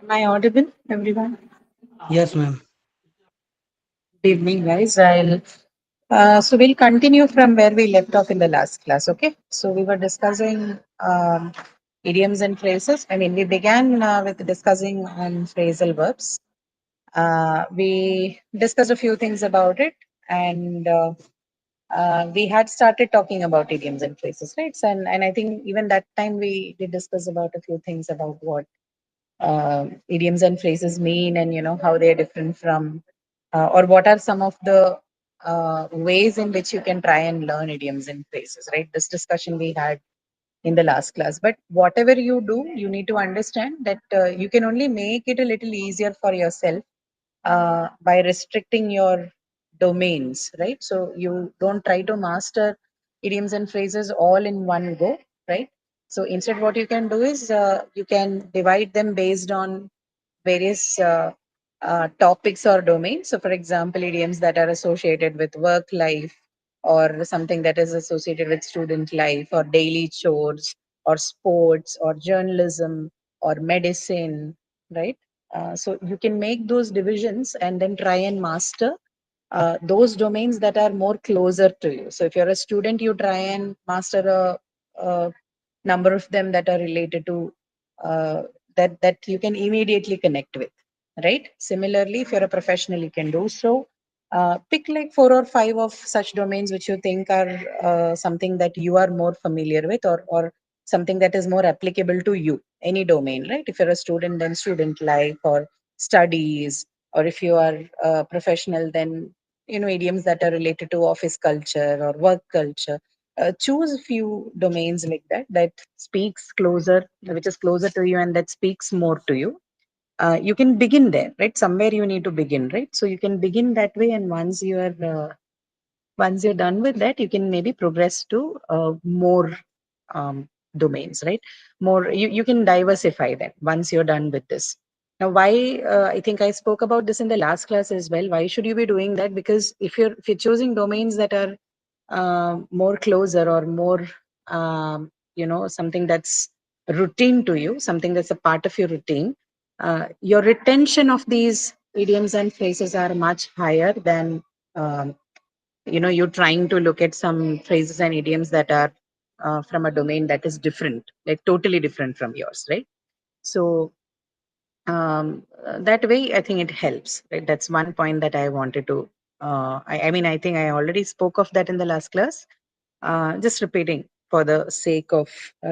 Am I audible, everyone? Yes, ma'am. Good evening, guys. So we'll continue from where we left off in the last class. Okay. So we were discussing idioms and phrases. I mean, we began with discussing on phrasal verbs. We discussed a few things about it, and we had started talking about idioms and phrases, right? So, and I think even that time we did discuss about a few things about what idioms and phrases mean, and how they are different from or what are some of the ways in which you can try and learn idioms and phrases, right? This discussion we had in the last class. But whatever you do, you need to understand that you can only make it a little easier for yourself by restricting your domains, right? So you don't try to master idioms and phrases all in one go, right? So instead, what you can do is you can divide them based on various topics or domains. So, for example, idioms that are associated with work life, or something that is associated with student life, or daily chores, or sports, or journalism, or medicine, right? So, you can make those divisions and then try and master those domains that are more closer to you. So, if you're a student, you try and master a number of them that are related to that you can immediately connect with, right? Similarly, if you're a professional, you can do so. Pick like four or five of such domains which you think are something that you are more familiar with, or something that is more applicable to you, any domain, right? If you're a student, then student life or studies, or if you are a professional, then idioms that are related to office culture or work culture. Choose a few domains like that speaks closer, which is closer to you, and that speaks more to you. You can begin there, right? Somewhere you need to begin, right? So you can begin that way, and once you're done with that, you can maybe progress to more um, domains, right? More, you can diversify them once you're done with this. Now, why I think I spoke about this in the last class as well. Why should you be doing that? Because if you're choosing domains that are more closer, or more something that's routine to you, something that's a part of your routine, your retention of these idioms and phrases are much higher than um, you're trying to look at some phrases and idioms that are from a domain that is different, like totally different from yours, right? So that way I think it helps, right? That's one point that I wanted to I mean, I think I already spoke of that in the last class. Just repeating for the sake of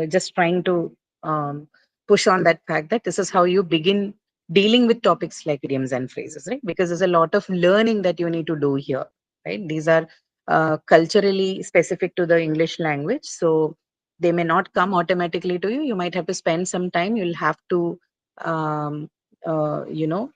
just trying to um, push on that fact that this is how you begin dealing with topics like idioms and phrases, right? Because there's a lot of learning that you need to do here, right? These are culturally specific to the English language, so they may not come automatically to you. You might have to spend some time. You'll have to um, uh, you know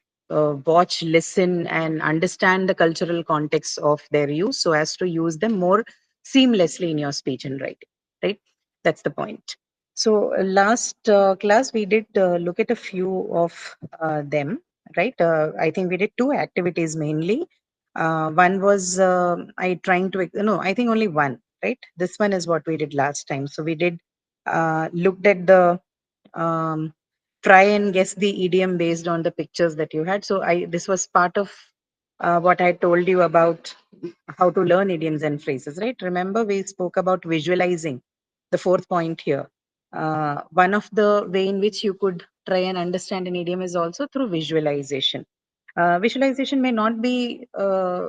watch, listen, and understand the cultural context of their use, so as to use them more seamlessly in your speech and writing, right? That's the point. So last class we did look at a few of them, right? I think we did two activities mainly. One was I trying to no, I think only one, right? This one is what we did last time. So we did looked at the um, try and guess the idiom based on the pictures that you had. So I this was part of what I told you about how to learn idioms and phrases, right? Remember, we spoke about visualizing, the fourth point here. One of the way in which you could try and understand an idiom is also through visualization. Visualization may not be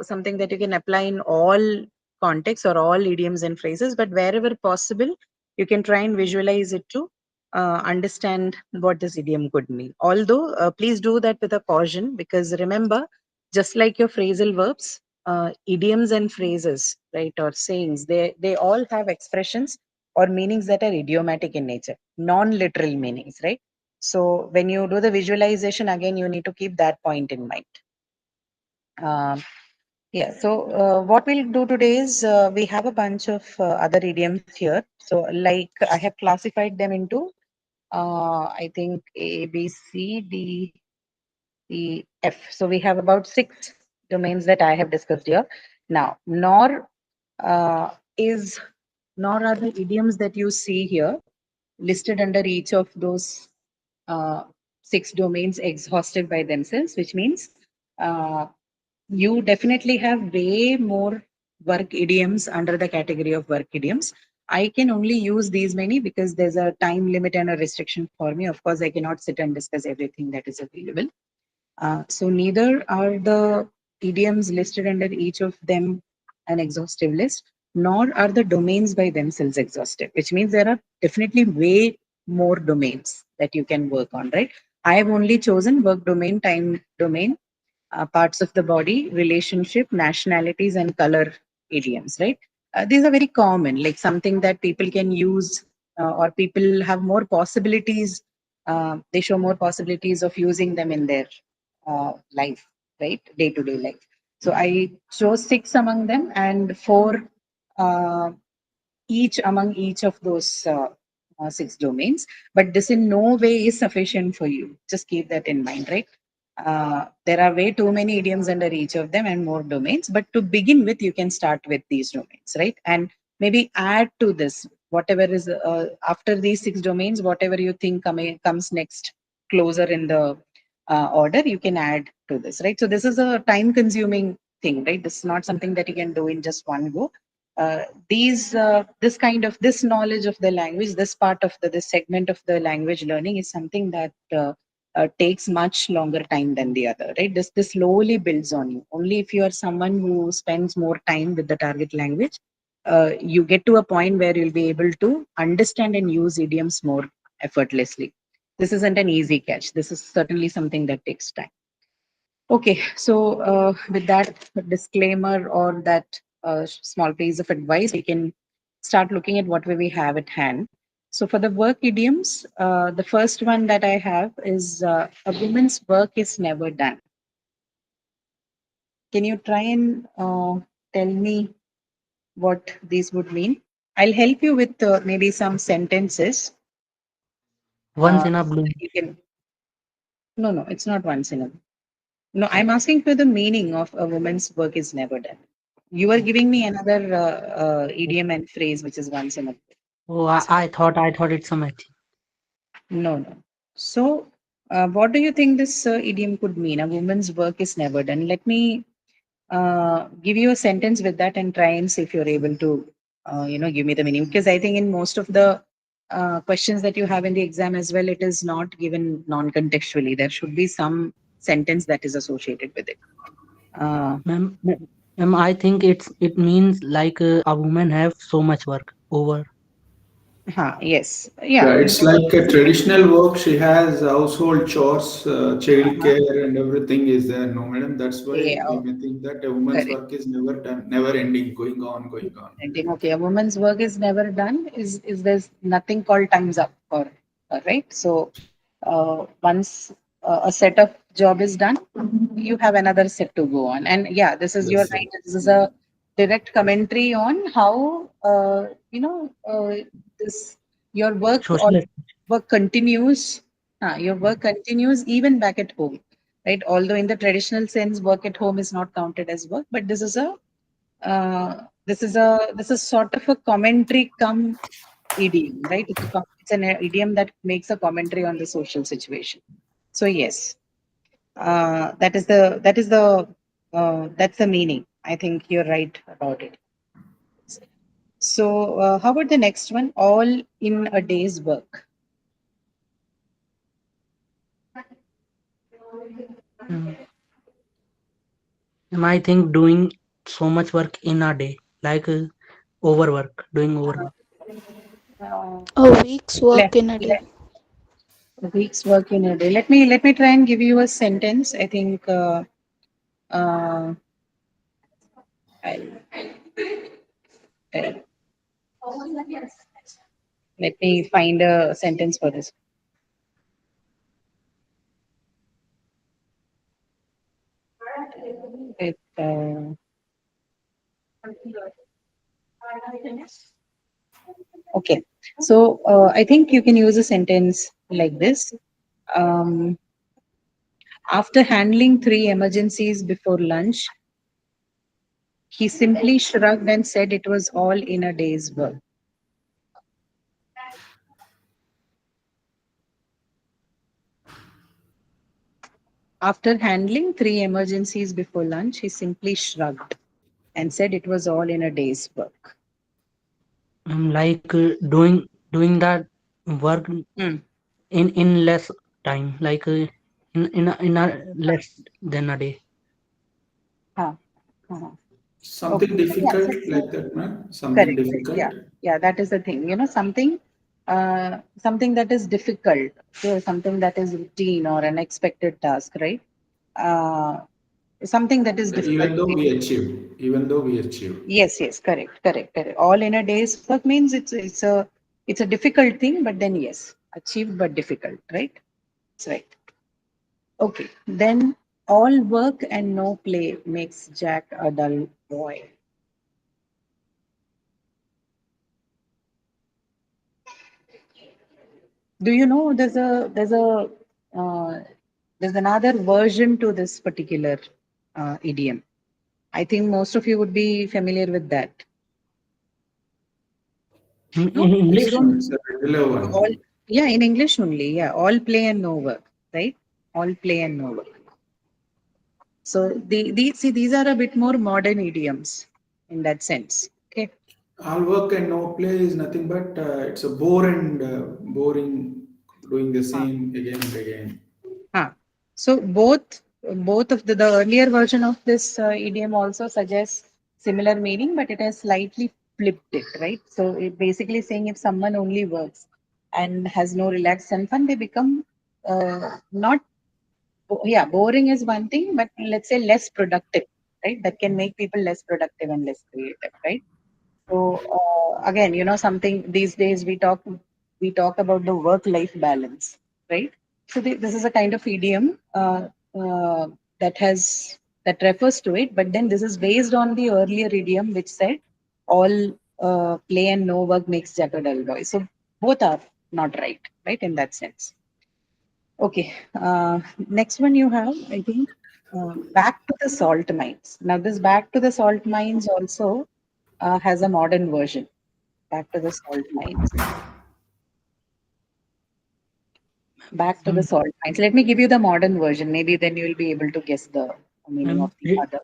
something that you can apply in all contexts or all idioms and phrases, but wherever possible, you can try and visualize it to understand what this idiom could mean. Although, please do that with a caution, because remember, just like your phrasal verbs, idioms and phrases, right, or sayings, they all have expressions or meanings that are idiomatic in nature, non-literal meanings, right? So when you do the visualization, again, you need to keep that point in mind. Um, yeah, so what we'll do today is we have a bunch of other idioms here. So, like I have classified them into, I think, A, B, C, D, E, F. So, we have about six domains that I have discussed here. Now, uh, is nor are the idioms that you see here listed under each of those. 6 domains exhaustive by themselves, which means uh, you definitely have way more work idioms under the category of work idioms. I can only use these many because there's a time limit and a restriction for me. Of course, I cannot sit and discuss everything that is available. So neither are the idioms listed under each of them an exhaustive list, nor are the domains by themselves exhaustive, which means there are definitely way more domains that you can work on, right? I have only chosen work domain, time domain, parts of the body, relationship, nationalities, and color idioms, right? These are very common, like something that people can use, or people have more possibilities. They show more possibilities of using them in their life, right? Day to day life. So I chose 6 among them and 4 uh, each among each of those 6 domains. But this in no way is sufficient for you. Just keep that in mind, right? There are way too many idioms under each of them and more domains. But to begin with, you can start with these domains, right? And maybe add to this whatever is after these 6 domains, whatever you think comes next closer in the order, you can add to this, right? So this is a time consuming thing, right? This is not something that you can do in just one go. This kind of this knowledge of the language, this part of this segment of the language learning is something that takes much longer time than the other, right? This slowly builds on you. Only if you are someone who spends more time with the target language, you get to a point where you'll be able to understand and use idioms more effortlessly. This isn't an easy catch. This is certainly something that takes time. Okay, so with that disclaimer or that small piece of advice, we can start looking at what we have at hand. So for the work idioms, the first one that I have is a woman's work is never done. Can you try and tell me what these would mean? I'll help you with maybe some sentences. Once in a So blue. that you can. No, no, it's not once in a. No, I'm asking for the meaning of a woman's work is never done. You are giving me another idiom and phrase, which is once in a. Oh, It's not. I thought it's a match. No, no. So, what do you think this idiom could mean? A woman's work is never done. Let me give you a sentence with that and try and see if you're able to, give me the meaning. Because I think in most of the questions that you have in the exam as well, it is not given non-contextually. There should be some sentence that is associated with it. Uh, Ma'am, I think it means like a woman have so much work over. yes. Yeah, Yeah. it's like a traditional work. She has household chores, child Uh-huh. care, and everything is there. No, madam. That's why Yeah. we Oh, may think that a woman's correct. work is never done, never ending, going on, going on. Ending. Okay, a woman's work is never done. Is there's nothing called times up for her, right? So once a set of job is done, you have another set to go on. And yeah, this is your Yes, right. This is a direct commentary on how this your Social. work continues. Your work continues even back at home, right? Although in the traditional sense, work at home is not counted as work, but this is sort of a commentary come idiom, right? It's an idiom that makes a commentary on the social situation. So yes, that's the meaning. I think you're right about it. So how about the next one? All in a day's work. Mm. I think doing so much work in a day, like overwork, doing overwork. Uh, A week's work in a day. a week's work in a day. Let me try and give you a sentence. I think uh, I'll, I'll- let me find a sentence for this. It, okay. So I think you can use a sentence like this. Um, After handling 3 emergencies before lunch, he simply shrugged and said it was all in a day's work. After handling 3 emergencies before lunch, he simply shrugged and said it was all in a day's work. Like doing that work Hmm. in less time, like in a less than a day. Huh. Uh-huh. Something Okay. Yeah. difficult like that, ma'am? Something Correct. Correct. difficult? Yeah. Yeah. That is the thing. Something that is difficult, something that is routine or an expected task, right? Uh, Something that is difficult. Even though we achieved. Yes. Yes. Correct. Correct. Correct. All in a day's work means it's a difficult thing, but then yes, achieved but difficult, right? That's right. Okay. Then all work and no play makes Jack a dull boy. Do you know uh, there's another version to this particular idiom? I think most of you would be familiar with that. In No, you English. No, it's don't. a regular All, one. yeah, in English only. Yeah, all play and no work, right? All play and no work. So see, these are a bit more modern idioms in that sense. Okay. All work and no play is nothing but it's a boring doing the Ah. same again and again. So both of the earlier version of this idiom also suggests similar meaning, but it has slightly flipped it, right? So it basically saying if someone only works and has no relaxed and fun, they become not yeah, boring is one thing, but let's say less productive, right? That can make people less productive and less creative, right? So again, something these days we talk about the work-life balance, right? So this is a kind of idiom uh, that has that refers to it, but then this is based on the earlier idiom which said all play and no work makes Jack a dull boy. So both are not right, right, in that sense. Okay, next one you have, I think, back to the salt mines. Now this back to the salt mines also has a modern version. Back to the salt mines. Back to the Mm, salt mines. Let me give you the modern version. Maybe then you will be able to guess the meaning of the other.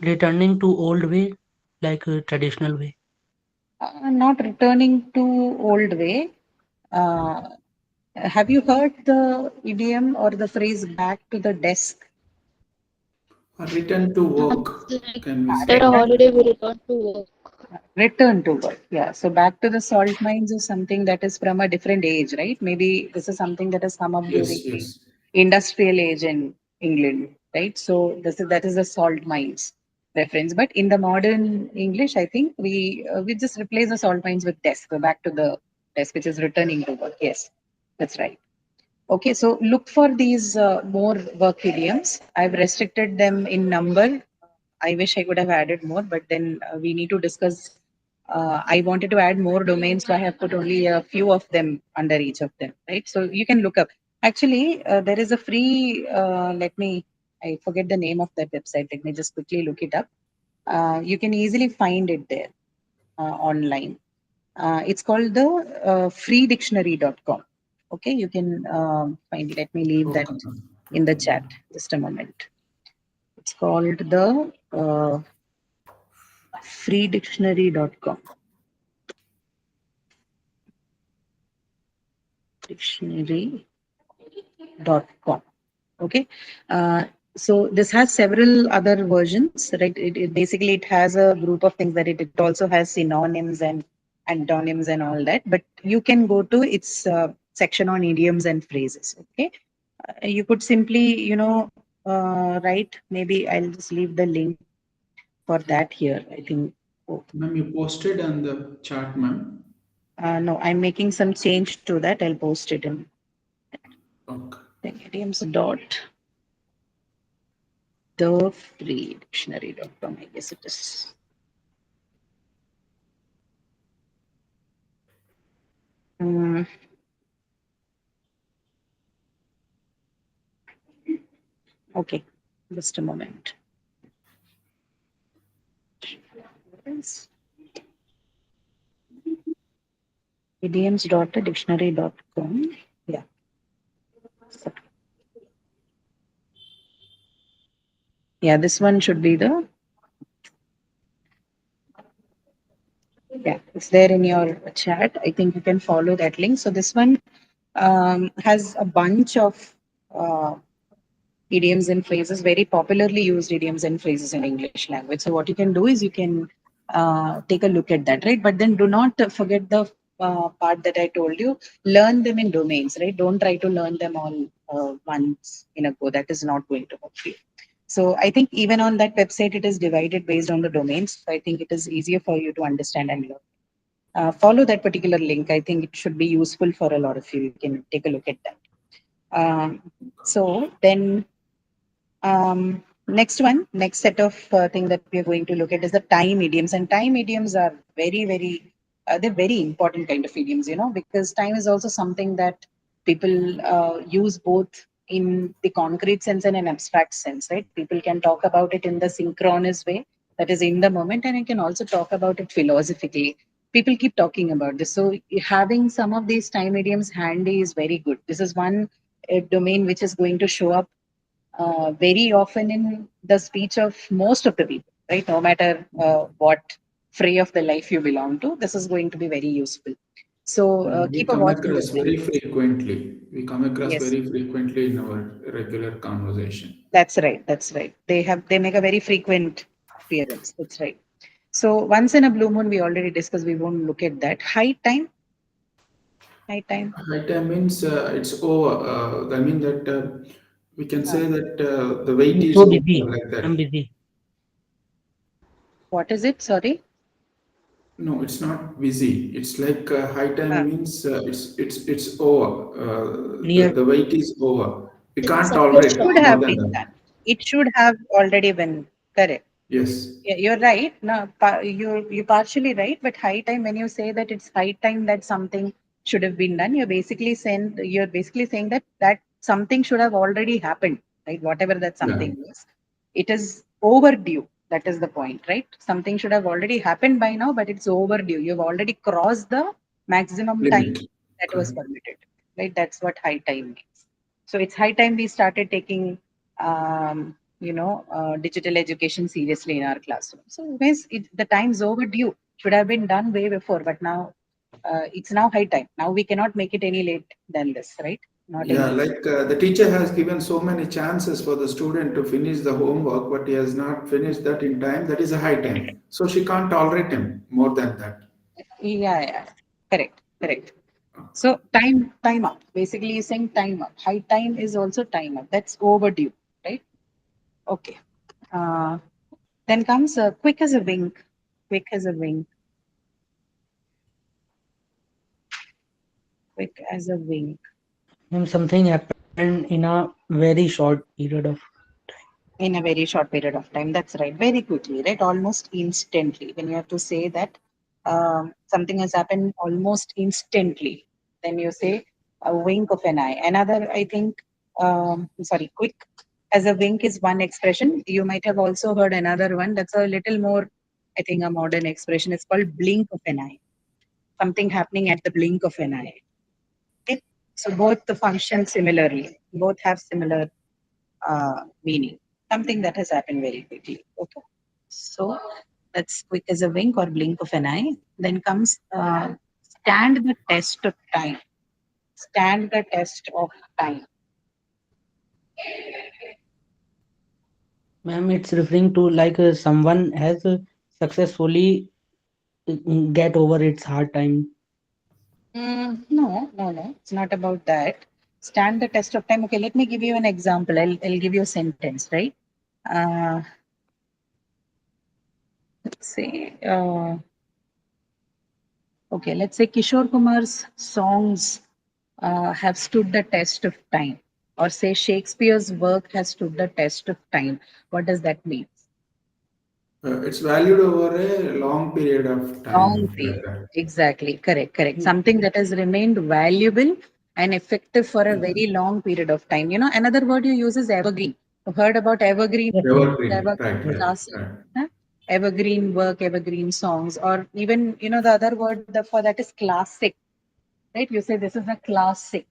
returning to old way, like traditional way. Not returning to old way. Uh, have you heard the idiom or the phrase back to the desk? Return to work, It's like can we Ah, say? after a return, holiday we return to work. return to work. Yeah. So back to the salt mines is something that is from a different age, right? Maybe this is something that has come up during Yes, the yes. industrial age in England, right? So that is the salt mines reference. But in the modern English, I think we just replace the salt mines with desk. So back to the desk, which is returning to work. Yes, that's right. Okay, so look for these more work idioms. I've restricted them in number. I wish I could have added more, but then we need to discuss. I wanted to add more domains, so I have put only a few of them under each of them, right? So you can look up. Actually, there is a free, I forget the name of that website. Let me just quickly look it up. You can easily find it there online. It's called the freedictionary.com. Okay, you can find it. Let me leave that Okay, in the okay. chat. Just a moment. It's called the freedictionary.com. Dictionary.com. Okay. So this has several other versions, right? Basically it has a group of things that it also has synonyms and antonyms and all that. But you can go to its section on idioms and phrases. Okay. You could simply, write. Maybe I'll just leave the link for that here. I think. Oh, Ma'am, you posted on the chat, ma'am. no, I'm making some change to that. I'll post it in Okay. idioms dot the free dictionary.com. I guess it is. Mm, okay, just a moment. Idioms.dictionary.com. Yeah. So, Yeah, this one should be the, yeah, it's there in your chat. I think you can follow that link. So this one has a bunch of uh, idioms and phrases, very popularly used idioms and phrases in English language. So what you can do is you can take a look at that, right? But then do not forget the part that I told you. Learn them in domains, right? Don't try to learn them all once in a go. That is not going to work for you. So I think even on that website, it is divided based on the domains. So I think it is easier for you to understand and learn. Follow that particular link. I think it should be useful for a lot of you. You can take a look at that. So then next set of thing that we are going to look at is the time idioms, and time idioms are they're very important kind of idioms, because time is also something that people use both in the concrete sense and an abstract sense, right? People can talk about it in the synchronous way, that is in the moment, and you can also talk about it philosophically. People keep talking about this, so having some of these time idioms handy is very good. This is one domain which is going to show up very often in the speech of most of the people, right? No matter what fray of the life you belong to, this is going to be very useful. So We keep a come watch on across this. very frequently. We come across Yes, very frequently in our regular conversation. that's right. That's right. They make a very frequent appearance. That's right. So once in a blue moon, we already discussed. We won't look at that. High time. High time. High time means it's over. I mean that we can Uh, say that the wait I'm is so over busy. like I'm that. busy. what is it? Sorry. No, it's not busy. It's like high time Uh, means it's over. Near. The wait is over. We can't it should tolerate more have than been that. done. It should have already been correct. Yes. Yeah, you're right. No, you're partially right, but high time, when you say that it's high time that something should have been done, you're basically saying that something should have already happened, right? Whatever that Yeah. something is, it is overdue. That is the point, right? Something should have already happened by now, but it's overdue. You've already crossed the maximum time Limit. that was Correct. permitted, right? That's what high time means. So it's high time we started taking digital education seriously in our classroom. So the time's overdue. Should have been done way before, but now it's now high time. Now we cannot make it any late than this, right? Not Yeah, any. like the teacher has given so many chances for the student to finish the homework, but he has not finished that in time. That is a high time. So she can't tolerate him more than that. Yeah, yeah. Correct, correct. So time up. Basically, you're saying time up. High time is also time up. That's overdue, right? Okay. Uh, then comes quick as a wink. Quick as a wink. Quick as a wink. And something happened in a very short period of. In a very short period of time. That's right. Very quickly, right? Almost instantly. When you have to say that something has happened almost instantly, then you say a wink of an eye. Another, I think, sorry, quick as a wink is one expression. You might have also heard another one that's a little more, I think, a modern expression. It's called blink of an eye. Something happening at the blink of an eye. Okay? So both the function similarly, both have similar meaning. Something that has happened very quickly. Okay. So that's quick as a wink or blink of an eye. Then comes stand the test of time. Stand the test of time. Ma'am, it's referring to like someone has successfully get over its hard time. No, no, no. It's not about that. Stand the test of time. Okay, let me give you an example. I'll give you a sentence, right? Uh, let's say, okay, let's say Kishore Kumar's songs have stood the test of time, or say Shakespeare's work has stood the test of time. What does that mean? It's valued over a long period of Long time, like period. that. Exactly. Correct. Correct. Something that has remained valuable and effective for a very long period of time. Another word you use is evergreen. You've heard about evergreen, Yes, ma'am. Evergreen. Right, evergreen Yes. right, classic, right. huh? Evergreen work, evergreen songs, or even, the other word for that is classic, right? You say this is a classic.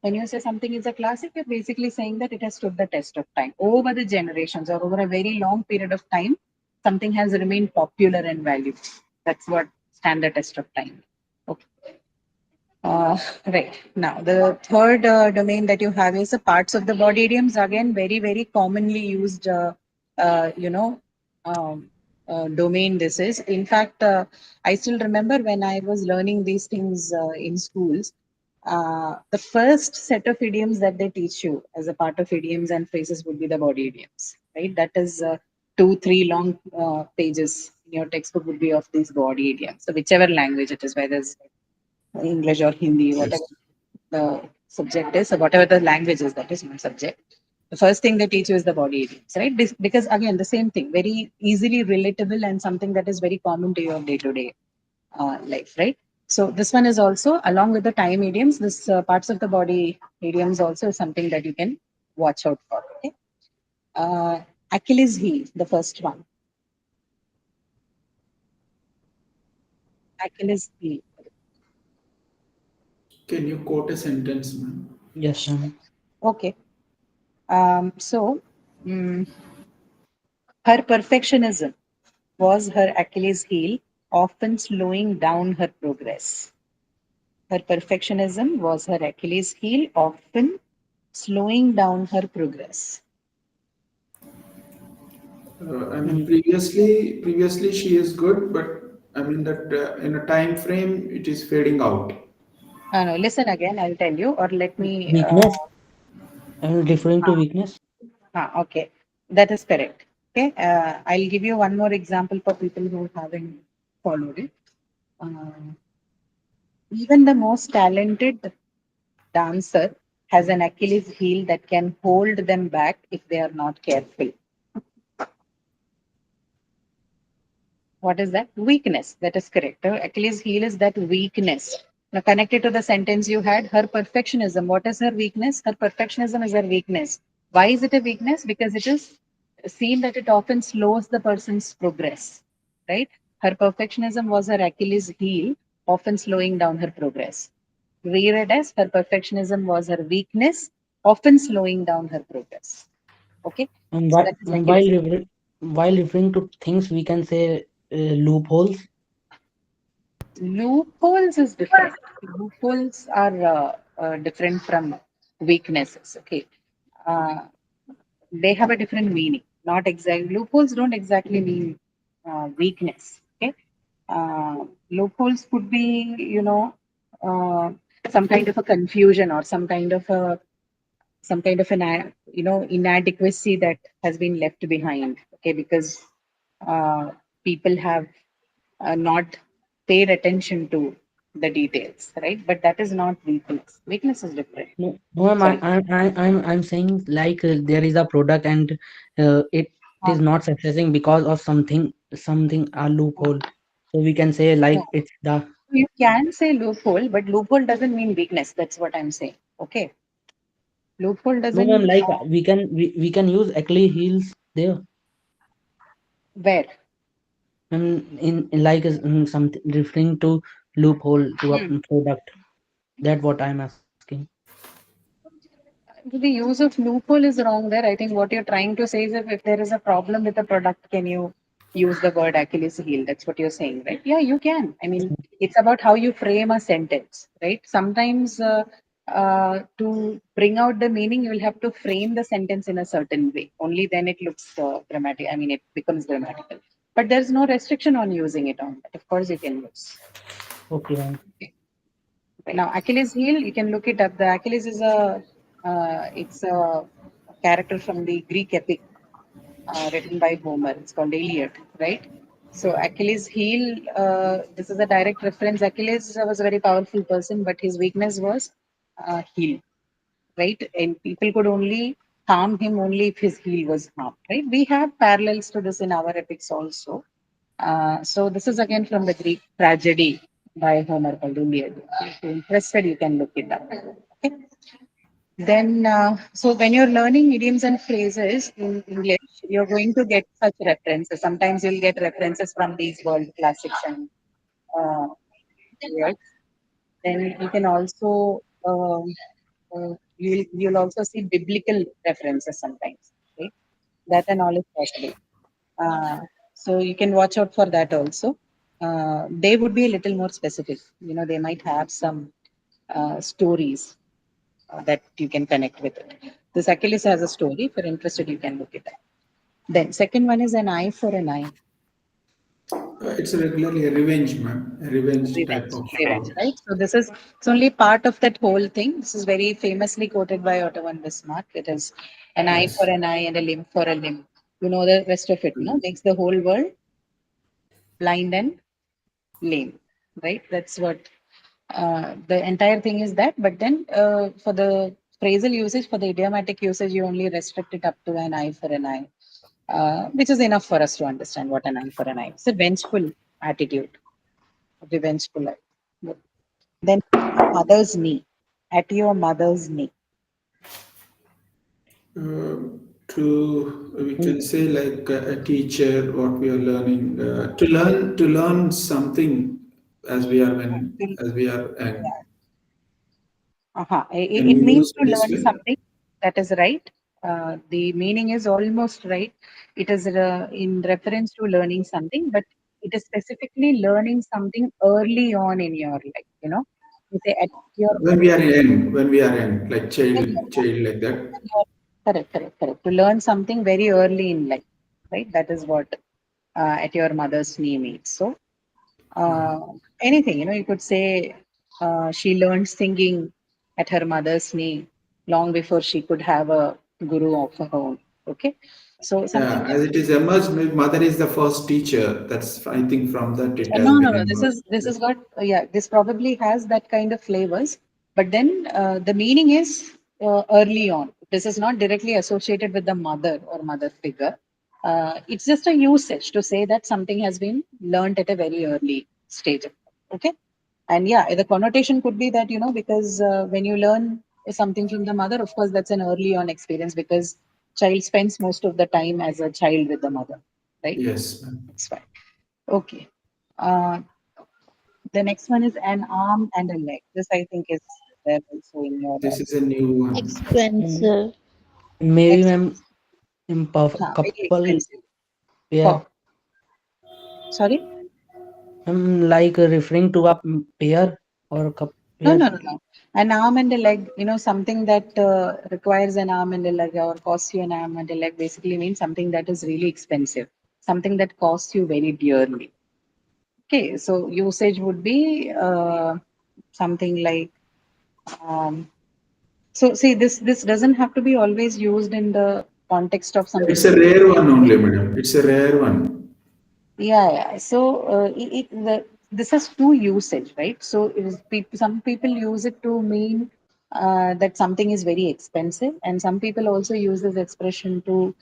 When you say something is a classic, you're basically saying that it has stood the test of time. Over the generations or over a very long period of time, something has remained popular and valued. That's what stand the test of time. Okay. Right. Now, the third domain that you have is the parts of the body idioms. Again, very, very commonly used, uh, you know, um, domain this is. In fact, I still remember when I was learning these things in schools, the first set of idioms that they teach you as a part of idioms and phrases would be the body idioms, right? That is 2, 3 long pages in your textbook would be of these body idioms. So whichever language it is, whether it's English or Hindi, whatever Yes. the subject is, or whatever the language is that is my subject. The first thing they teach you is the body idioms, right? Because again, the same thing, very easily relatable and something that is very common to your day-to-day life, right? So this one is also along with the time idioms. This parts of the body idioms also is something that you can watch out for. Okay, Achilles heel, the first one. Achilles heel. Can you quote a sentence, ma'am? Yes, ma'am. Okay. So her perfectionism was her Achilles heel, often slowing down her progress. Her perfectionism was her Achilles heel, often slowing down her progress. I mean, Mm, previously she is good, but I mean that in a time frame it is fading out. No, listen again, I'll tell you, or let me. Weakness. I'm referring to weakness. Okay, that is correct. Okay, I'll give you one more example for people who haven't followed it. Uh, Even the most talented dancer has an Achilles heel that can hold them back if they are not careful. What is that? Weakness. That is correct. Achilles heel is that weakness. Now, connected to the sentence you had, her perfectionism. What is her weakness? Her perfectionism is her weakness. Why is it a weakness? Because it is seen that it often slows the person's progress, right? Her perfectionism was her Achilles heel, often slowing down her progress. Reread as her perfectionism was her weakness, often slowing down her progress. Okay, And so that is Achilles. while referring to things, we can say loopholes. Loopholes is different. Loopholes are different from weaknesses. Okay, uh, they have a different meaning. Not exactly loopholes don't exactly mean weakness. Okay, loopholes could be uh, some kind of a confusion or some kind of an inadequacy that has been left behind. Okay, because people have not paid attention to the details, right? But that is not weakness. Weakness is different. No, no, Sorry. I'm saying like there is a product and it Uh, is not successing because of something a loophole. So we can say no, like it's the you can say loophole, but loophole doesn't mean weakness. That's what I'm saying. Okay, loophole no, ma'am, doesn't. like we can use Achilles heels there. Where? In like something referring to loophole to a Hmm. product. That what I'm asking. The use of loophole is wrong there. I think what you're trying to say is if there is a problem with the product, can you use the word Achilles heel? That's what you're saying, right? Yeah, you can. I mean, it's about how you frame a sentence, right? Sometimes to bring out the meaning, you will have to frame the sentence in a certain way. Only then it looks dramatic. I mean, it becomes grammatical. But there's no restriction on using it on that. Of course, you can use. Okay, ma'am. Now, Achilles heel, you can look it up. The Achilles is it's a character from the Greek epic written by Homer. It's called Iliad, right? So Achilles heel, this is a direct reference. Achilles was a very powerful person, but his weakness was heel, right? And people could only harm him only if his heel was harmed, right? We have parallels to this in our epics also. So this is again from the Greek tragedy by Homer called Iliad. If you're interested, you can look it up. Okay. Then, so when you're learning idioms and phrases in English, you're going to get such references. Sometimes you'll get references from these world classics and uh, words. Then you can also You'll also see biblical references sometimes, right? That and all is possible. So you can watch out for that also. They would be a little more specific. You know, they might have some stories that you can connect with it. This Achilles has a story. If you're interested, you can look it up. Then second one is an eye for an eye. It's regularly a revenge, ma'am. A revenge type Revenge, of. revenge, right? So this is it's only part of that whole thing. This is very famously quoted by Otto von Bismarck. It is an eye for Yes. an eye and a limb for a limb. You know the rest of it, no? Makes the whole world blind and lame, right? That's what the entire thing is that. But then for the phrasal usage, for the idiomatic usage, you only restrict it up to an eye for an eye, which is enough for us to understand what an eye for an eye. It's a vengeful attitude, a vengeful eye. Then mother's knee, at your mother's knee. To we can say like a teacher, what we are learning to learn something as we are young. It, Can we it means use to this learn way? something. That is right. The meaning is almost right. It is in reference to learning something, but it is specifically learning something early on in your life. You know, you say at your When we are young, like when child like that. you're- correct. To learn something very early in life, right? That is what at your mother's knee means. So uh, anything, you know, you could say she learned singing at her mother's knee long before she could have a guru of her own. Okay, so something Yeah, as it is emerged, my mother is the first teacher. That's I think from that it No, has no, been no. emerged. This is what yeah. This probably has that kind of flavors, but then the meaning is early on. This is not directly associated with the mother or mother figure. It's just a usage to say that something has been learned at a very early stage. Okay, and yeah, the connotation could be that you know because when you learn something from the mother, of course, that's an early on experience because child spends most of the time as a child with the mother, right? Yes, ma'am. That's fine. Okay. Uh, the next one is an arm and a leg. This I think is there also in your This is a new one. Mm, Expensive. maybe ex- ma'am, very couple expensive. pair. For sorry? I'm like referring to a pair or couple No, pair. no, no, no. An arm and a leg, you know, something that requires an arm and a leg or costs you an arm and a leg basically means something that is really expensive, something that costs you very dearly. Okay, so usage would be something like um, so see this doesn't have to be always used in the context of something It's a very rare one only, expensive. madam. It's a rare one. Yeah. So this has two usage, right? So it is some people use it to mean that something is very expensive, and some people also use this expression to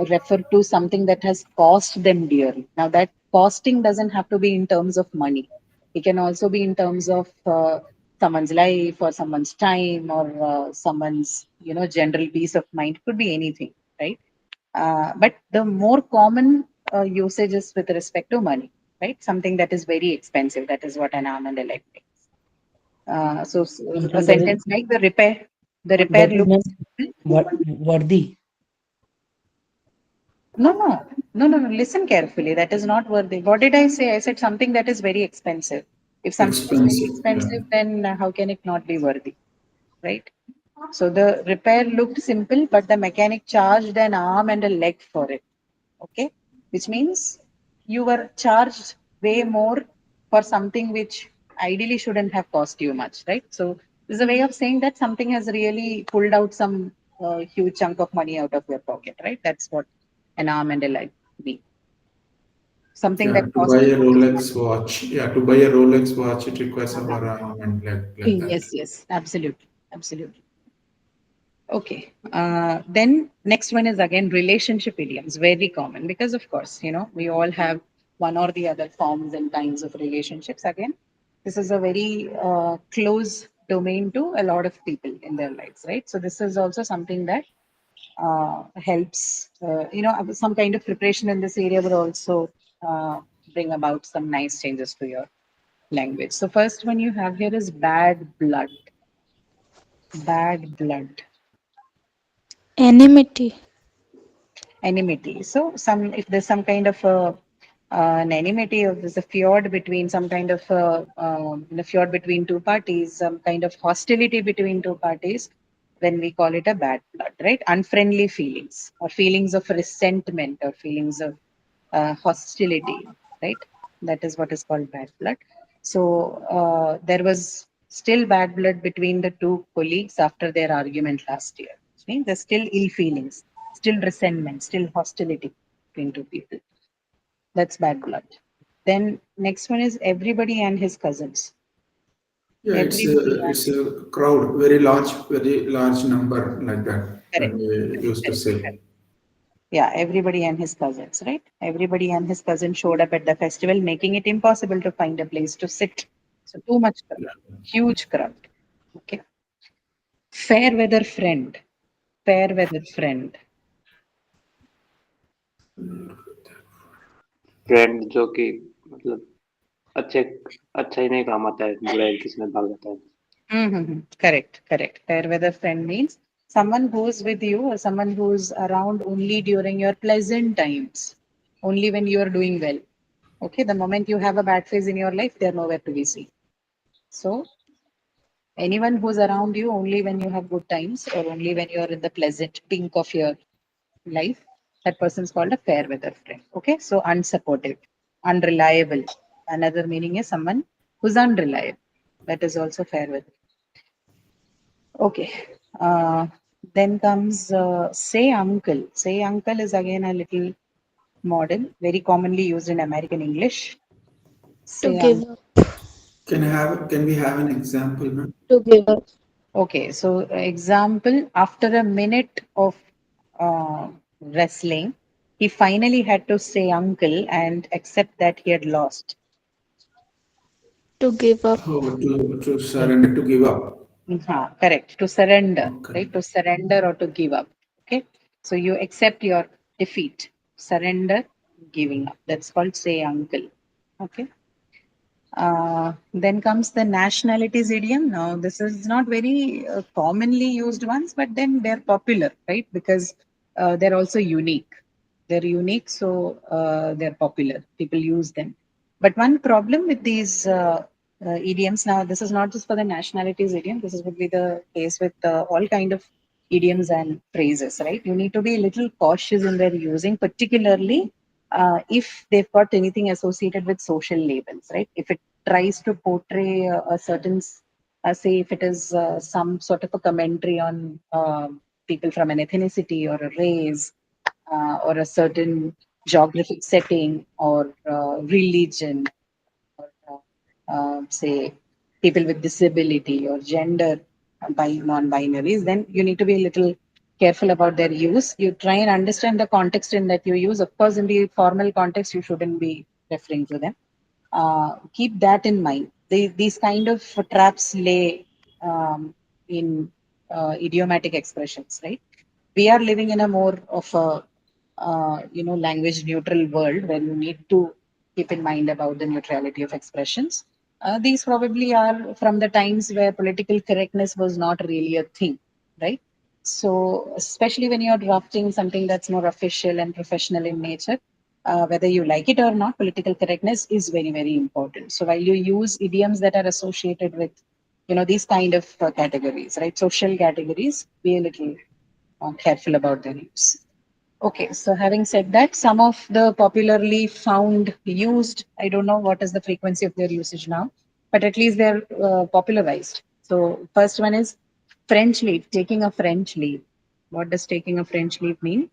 refer to something that has cost them dearly. Now, that costing doesn't have to be in terms of money. It can also be in terms of someone's life or someone's time or someone's general peace of mind. Could be anything, right? But the more common usage is with respect to money, right? Something that is very expensive. That is what an arm and a leg means. A Something that is sentence like the repair that is looks ma'am simple. worthy. No. Listen carefully. That is not worthy. What did I say? I said something that is very expensive. If something is very Expensive. Yeah. expensive, then how can it not be worthy, right? So the repair looked simple, but the mechanic charged an arm and a leg for it. Okay, which means you were charged way more for something which ideally shouldn't have cost you much, right? So this is a way of saying that something has really pulled out some huge chunk of money out of your pocket, right? That's what an arm and a leg mean. Something Yeah, that to buy costs a you much Rolex watch. Yeah, to buy a Rolex watch, it requires our arm and leg like money. that. Yes, absolutely. Okay. Then next one is again relationship idioms, very common because of course, we all have one or the other forms and kinds of relationships. Again, this is a very close domain to a lot of people in their lives, right? So this is also something that helps, some kind of preparation in this area would also bring about some nice changes to your language. So first one you have here is bad blood. Bad blood. Enmity. Enmity. So if there's some kind of an enmity, or there's a fjord between some kind of fjord between two parties, some kind of hostility between two parties, then we call it a bad blood, right? Unfriendly feelings or feelings of resentment or feelings of hostility, right? That is what is called bad blood. So there was still bad blood between the two colleagues after their argument last year. Which means there's still ill feelings, still resentment, still hostility between two people. That's bad blood. Then next one is everybody and his cousins. Yeah, Everybody and it's a crowd, very large number like that. correct. When we used to Correct. say. Yeah, everybody and his cousins, right? Everybody and his cousin showed up at the festival, making it impossible to find a place to sit. So too much crowd, huge crowd. Okay. Fair weather friend. Fair weather friend. Friend जो कि मतलब अच्छे अच्छा ही नहीं काम आता है, बुराई किसमें भाग जाता है. Mm-hmm. Correct, correct. Fair weather friend means someone who's with you or someone who's around only during your pleasant times, only when you are doing well. Okay, the moment you have a bad phase in your life, they're nowhere to be seen. So anyone who's around you only when you have good times or only when you're in the pleasant pink of your life, that person's called a fair weather friend. Okay, so unsupportive, unreliable. Another meaning is someone who's unreliable. That is also fair weather. Okay. Then comes say uncle. Say uncle is again a little modern, very commonly used in American English. To Say give uncle. up. Can we have an example, ma'am? To give up. Okay, so example, after a minute of wrestling, he finally had to say uncle and accept that he had lost. To give up. Oh, to surrender, to give up. Correct. To surrender, Okay. right? To surrender or to give up. Okay. So you accept your defeat. Surrender, giving up. That's called say uncle. Okay. Then comes the nationalities idiom. Now, this is not very commonly used ones, but then they're popular, right? Because they're also unique. They're unique, so they're popular. People use them. But one problem with these idioms, now this is not just for the nationalities idiom. This would be the case with all kind of idioms and phrases, right? You need to be a little cautious in their using, particularly if they've got anything associated with social labels, right? If it tries to portray a certain, say, if it is some sort of a commentary on people from an ethnicity or a race or a certain geographic setting or religion, or say people with disability or gender by non-binaries, then you need to be a little careful about their use. You try and understand the context in that you use. Of course, in the formal context, you shouldn't be referring to them. Keep that in mind. These kind of traps lay in idiomatic expressions, right? We are living in a more of a language neutral world where you need to keep in mind about the neutrality of expressions. These probably are from the times where political correctness was not really a thing, right? So, especially when you're drafting something that's more official and professional in nature, whether you like it or not, political correctness is very, very important. So, while you use idioms that are associated with, these kind of categories, right? Social categories, be a little careful about their use. Okay, so having said that, some of the popularly found used, I don't know what is the frequency of their usage now, but at least they're popularized. So, first one is French leave, taking a French leave. What does taking a French leave mean?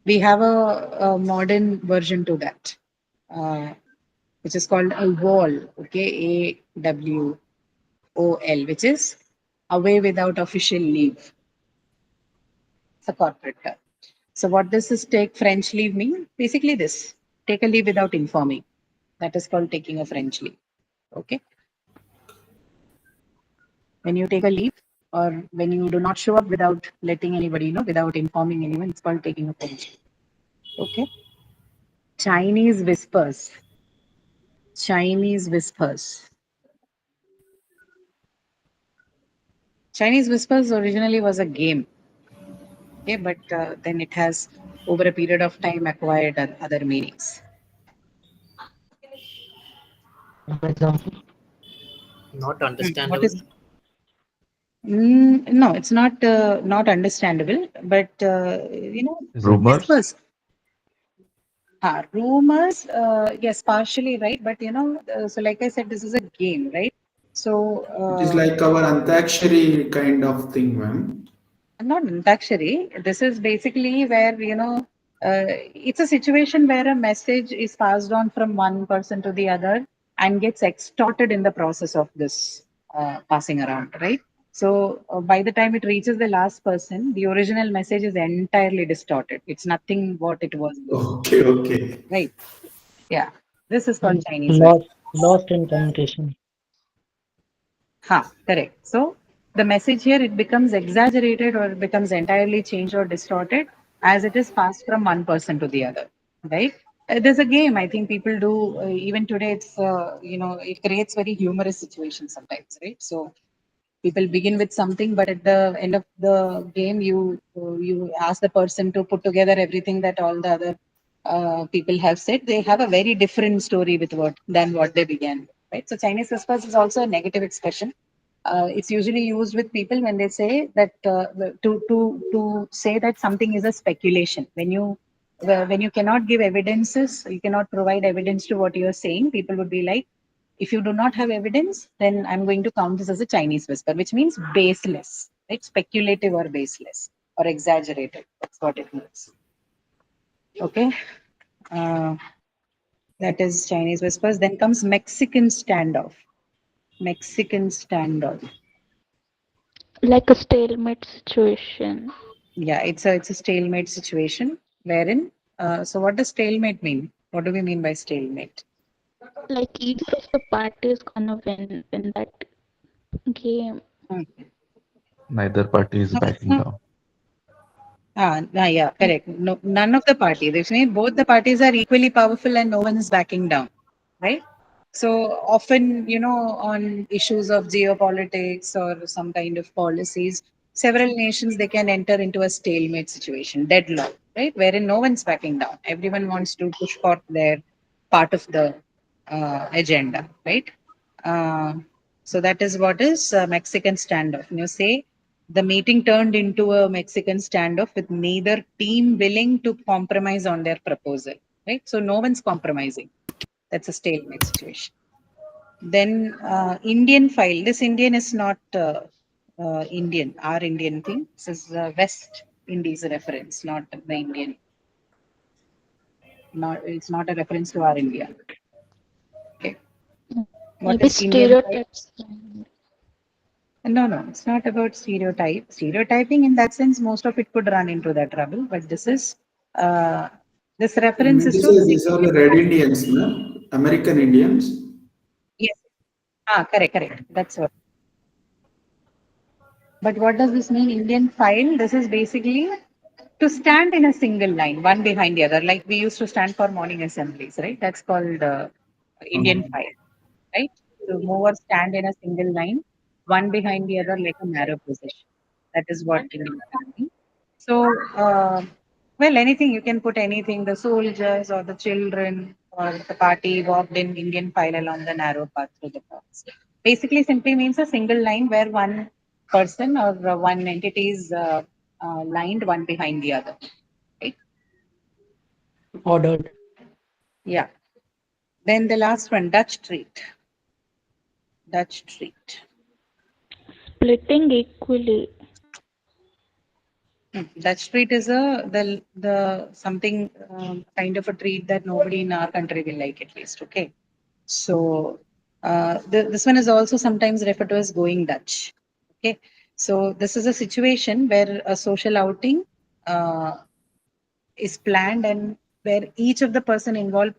We have a modern version to that, uh, which is called a wall, okay, AWOL, which is away without official leave. It's a corporate term. So what does this take French leave mean? Basically this, take a leave without informing. That is called taking a French leave. Okay. When you take a leave or when you do not show up without letting anybody know, without informing anyone, it's called taking a French leave. Okay. Chinese whispers. Chinese whispers. Chinese Whispers originally was a game. Okay, but then it has, over a period of time, acquired other meanings. For example, Not What understandable. is? No, it's not understandable, but Rumors? whispers. Rumors, yes, partially right, but so like I said, this is a game, right? So It is like our Antakshari kind of thing, ma'am. not Antakshari. This is basically where it's a situation where a message is passed on from one person to the other and gets extorted in the process of this passing around, right? So by the time it reaches the last person, the original message is entirely distorted. It's nothing what it was before, Okay, okay. right? Yeah, this is called mm, Chinese whisper. lost in communication. Correct. So the message here, it becomes exaggerated or it becomes entirely changed or distorted as it is passed from one person to the other, right? There's a game I think people do even today. It's it creates very humorous situations sometimes, right? So people begin with something, but at the end of the game, you ask the person to put together everything that all the other people have said. They have a very different story with what they began with, right? So Chinese whispers is also a negative expression. It's usually used with people when they say that to say that something is a speculation. When you cannot give evidences, you cannot provide evidence to what you are saying. People would be like, if you do not have evidence, then I'm going to count this as a Chinese whisper, which means baseless, right? Speculative or baseless or exaggerated. That's what it means. Okay. Uh, that is Chinese whispers. Then comes Mexican standoff. Mexican standoff. Like a stalemate situation. Yeah, it's a stalemate situation wherein. So what does stalemate mean? What do we mean by stalemate? Like either of the parties gonna win in that game. Hmm. Neither party is backing down. Yeah, correct. No, none of the parties. Which means both the parties are equally powerful and no one is backing down, right? So often, on issues of geopolitics or some kind of policies, several nations they can enter into a stalemate situation, deadlock, right? Wherein no one's backing down. Everyone wants to push for their part of the agenda, right? Uh, so that is what is Mexican standoff. You say the meeting turned into a Mexican standoff with neither team willing to compromise on their proposal, right? So no one's compromising. That's a stalemate situation. Then Indian file. This Indian is not Indian, our Indian thing. This is West Indies reference, not the Indian. It's not a reference to our India. Okay. What Maybe is Indian file? stereotypes. No, it's not about stereotype. Stereotyping in that sense, most of it could run into that trouble. But uh, this You reference mean is to to say these are the red Indians, no? American Indians? yes. Correct. That's what. But what does this mean, Indian file? This is basically to stand in a single line, one behind the other, like we used to stand for morning assemblies, right? That's called Indian Oh. file, right? To move or stand in a single line, one behind the other, like a narrow position. That is what Indian file means. So, well, anything you can put anything. The soldiers or the children or the party walked in Indian file along the narrow path through the forest. Basically, simply means a single line where one person or one entity is lined one behind the other. Right? Ordered. Yeah. Then the last one, Dutch treat. Dutch treat. Splitting equally. Dutch treat is the something kind of a treat that nobody in our country will like, at least. Okay. So this one is also sometimes referred to as going Dutch. Okay. So this is a situation where a social outing is planned and where each of the person involved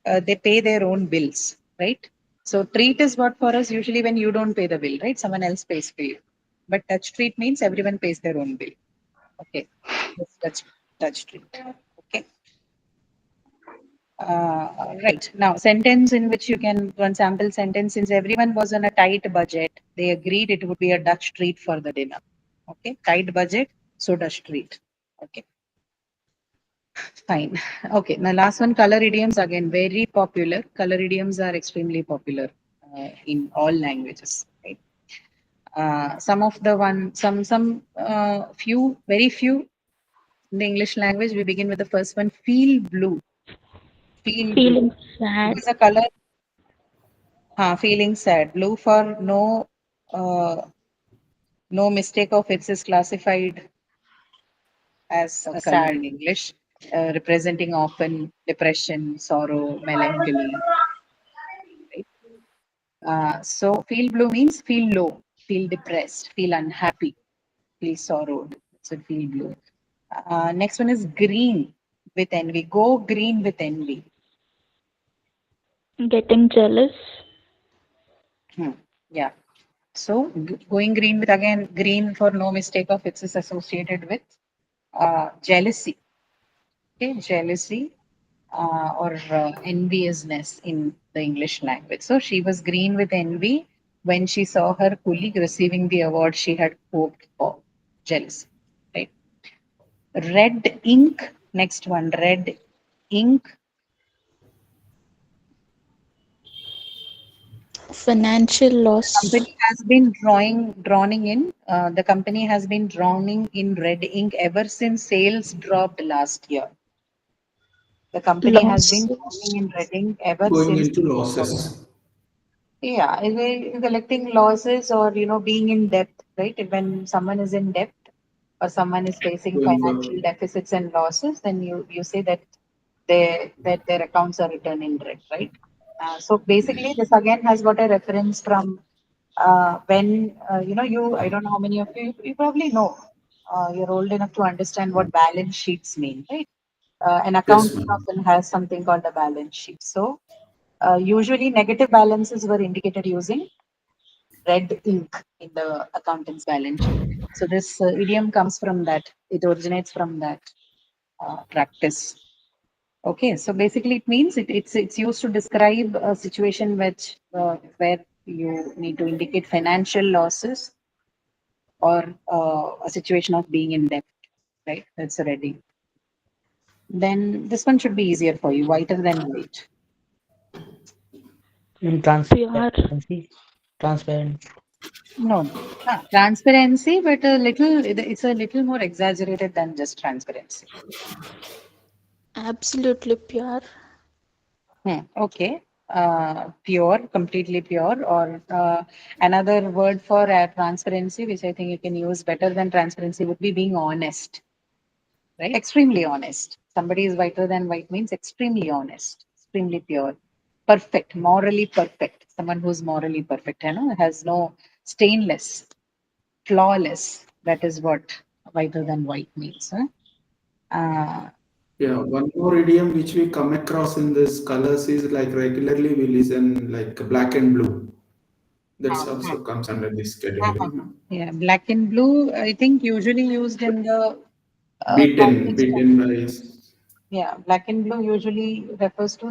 they pay their own bills, right? So treat is what for us usually when you don't pay the bill, right? Someone else pays for you. But Dutch treat means everyone pays their own bill. Okay. That's Dutch treat. Okay. Right. Now, sentence in which you can, one sample sentence, since everyone was on a tight budget, they agreed it would be a Dutch treat for the dinner. Okay. Tight budget, so Dutch treat. Okay. Fine. Okay. Now, last one, color idioms, again, very popular. Color idioms are extremely popular in all languages. Right. Some of the few, very few in the English language, we begin with the first one, feel blue. Feel blue. Feeling It sad. is a color. Feeling sad. Blue for no, no mistake of it is classified as a sad in English, representing often depression, sorrow, melancholy. Right? So feel blue means feel low, feel depressed, feel unhappy, feel sorrowed. So feel blue. Next one is green with envy. Go green with envy. Getting jealous. Yeah. So going green with, again, green for no mistake of it is associated with jealousy. Okay, jealousy or enviousness in the English language. So she was green with envy when she saw her colleague receiving the award she had hoped for. Jealousy, right? Red ink. Next one, red ink. Financial loss. Company has been drowning in. The company has been drowning in red ink ever since sales dropped last year. The company has been Loss. drowning in red ink ever Going since. into losses. Yeah, collecting losses or being in debt, right? When someone is in debt or someone is facing Going for financial deficits and losses, then you say that their accounts are written in red, right? So basically, this again has got a reference from when you. I don't know how many of you probably know. You're old enough to understand what balance sheets mean, right? An yes, accountant ma'am. often has something called a balance sheet. So usually negative balances were indicated using red ink in the accountant's balance sheet. So this idiom comes from that. It originates from that practice. Okay, so basically it means it's used to describe a situation where you need to indicate financial losses or a situation of being in debt, right? That's a red ink. Then this one should be easier for you. Whiter than white. Pure. Transparent. No, transparency, but it's a little more exaggerated than just transparency. Absolutely pure. Okay. Pure, completely pure, or another word for transparency, which I think you can use better than transparency, would be being honest, right? Extremely honest. Somebody is whiter than white means extremely honest, extremely pure, perfect, morally perfect. Someone who's morally perfect, has no stainless, flawless. That is what whiter than white means. Huh? Yeah, one more idiom which we come across in this colors is like regularly we listen like black and blue. That's also comes under this category. Yeah, black and blue, I think usually used in the Beaten, context of, beaten by. yeah, black and blue usually refers to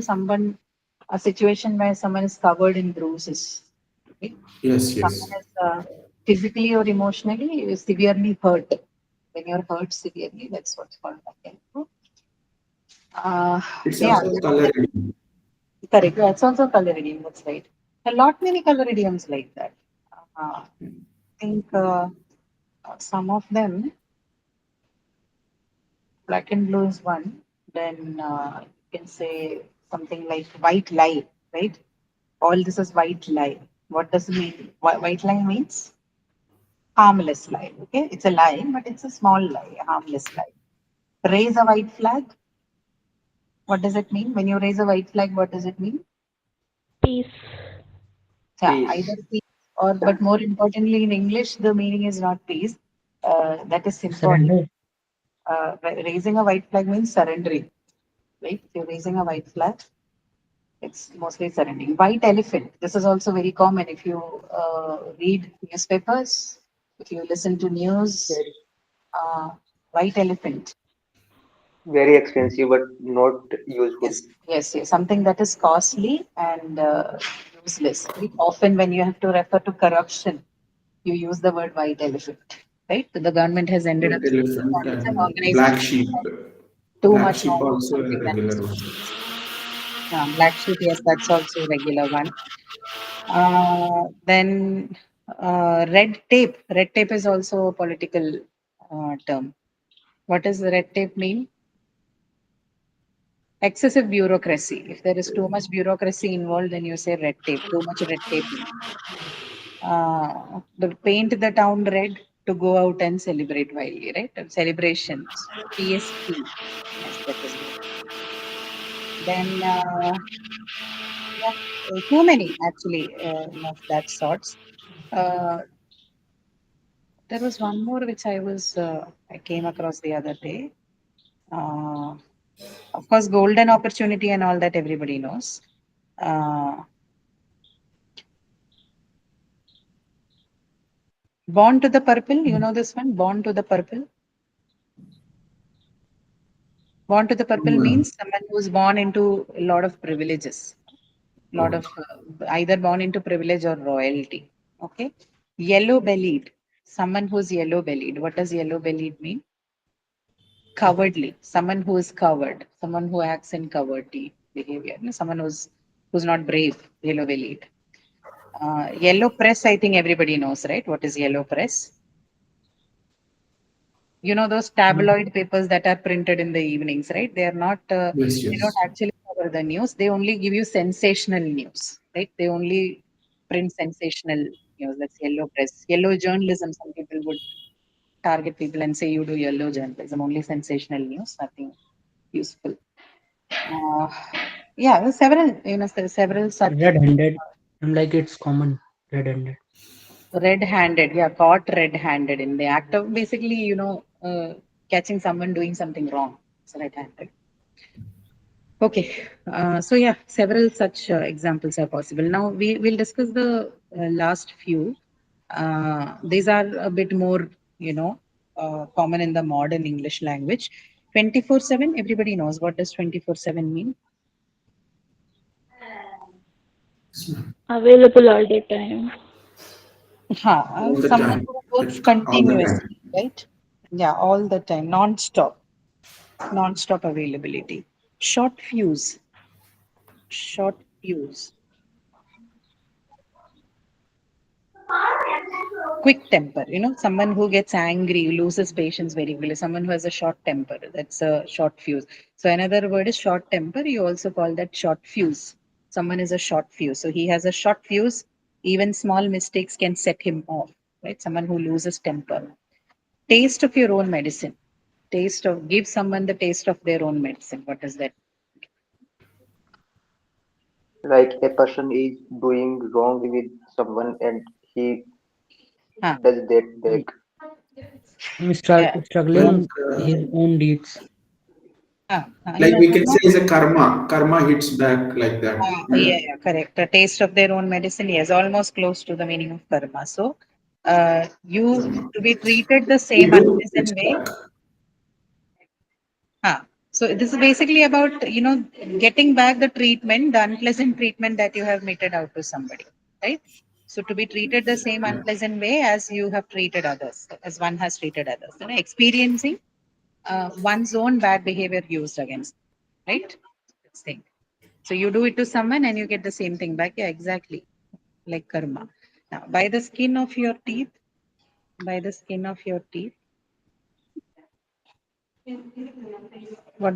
a situation where someone is covered in bruises. Right? Yes, Someone yes. is physically or emotionally severely hurt. When you're hurt severely, that's what's called black and blue. It's Yeah, also color idiom. correct. That's also color idiom. That's right. A lot many color idioms like that. I think some of them, black and blue is one. Then you can say something like white lie, right? All this is white lie. What does it mean? White lie means harmless lie. Okay, it's a lie, but it's a small lie, a harmless lie. Raise a white flag. What does it mean? When you raise a white flag, what does it mean? Peace. Yeah, Peace. either peace or, but more importantly, in English, the meaning is not peace. That is symbolic. Surrender. Raising a white flag means surrendering, right? If you're raising a white flag, it's mostly surrendering. White elephant. This is also very common if you read newspapers, if you listen to news. White elephant. Very expensive but not useful. Yes. Something that is costly and useless. Very often, when you have to refer to corruption, you use the word white elephant, right? The government has ended up White saying elephant that it's an and black organization sheep. too Black much sheep knowledge, also a something that is regular too one. much. Black sheep, yes, that's also a regular one. Then red tape. Red tape is also a political term. What does red tape mean? Excessive bureaucracy. If there is too much bureaucracy involved, then you say red tape. Too much red tape. Paint the town red to go out and celebrate wildly, right? Celebrations. PSP. Yes, that is good. Then, yeah, too many actually of that sorts. There was one more which I came across the other day. Uh, of course, golden opportunity and all that everybody knows. Born to the purple, you know this one? Born to the purple. Born to the purple means someone who's born into a lot of privileges, lot of either born into privilege or royalty. Okay. Yellow bellied, someone who's yellow bellied. What does yellow bellied mean? Cowardly, someone who is coward, someone who acts in cowardly behavior, someone who's not brave, yellow bellied. Yellow press, I think everybody knows, right? What is yellow press? You know those tabloid papers that are printed in the evenings, right? They are not, Yes, they don't yes. actually cover the news. They only give you sensational news, right? They only print sensational news. That's yellow press. Yellow journalism, some people would target people and say you do yellow journalism, only sensational news, nothing useful. Yeah, there's several, there's several such Red-handed. I'm like it's common. Red-handed. red-handed, yeah, caught red-handed in the act of basically, catching someone doing something wrong. It's red-handed. Okay, so yeah, several such examples are possible. Now we will discuss the last few. These are a bit more, common in the modern English language. 24/7, everybody knows what does 24/7 mean? Available all the time. All the Someone time. who works All the time. continuously, right? Yeah, all the time, non-stop availability. Short fuse. Quick temper, someone who gets angry, loses patience very quickly, someone who has a short temper, that's a short fuse. So another word is short temper. You also call that short fuse. Someone is a short fuse. So he has a short fuse. Even small mistakes can set him off, right? Someone who loses temper. Taste of your own medicine. Give someone the taste of their own medicine. What is that? Like a person is doing wrong with someone and he Huh. does that back. I'm Yeah. struggling Like, his own deeds. like we can No. say is a karma. Karma hits back like that. Yeah, correct. A taste of their own medicine, yes, almost close to the meaning of karma. So, you to be treated the We same do hits unpleasant way. back. So this is basically about, getting back the treatment, the unpleasant treatment that you have meted out to somebody, right? So to be treated the same unpleasant way as you have treated others, as one has treated others, experiencing one's own bad behavior used against, right? This thing. So you do it to someone and you get the same thing back. Yeah, exactly. Like karma. Now, by the skin of your teeth, what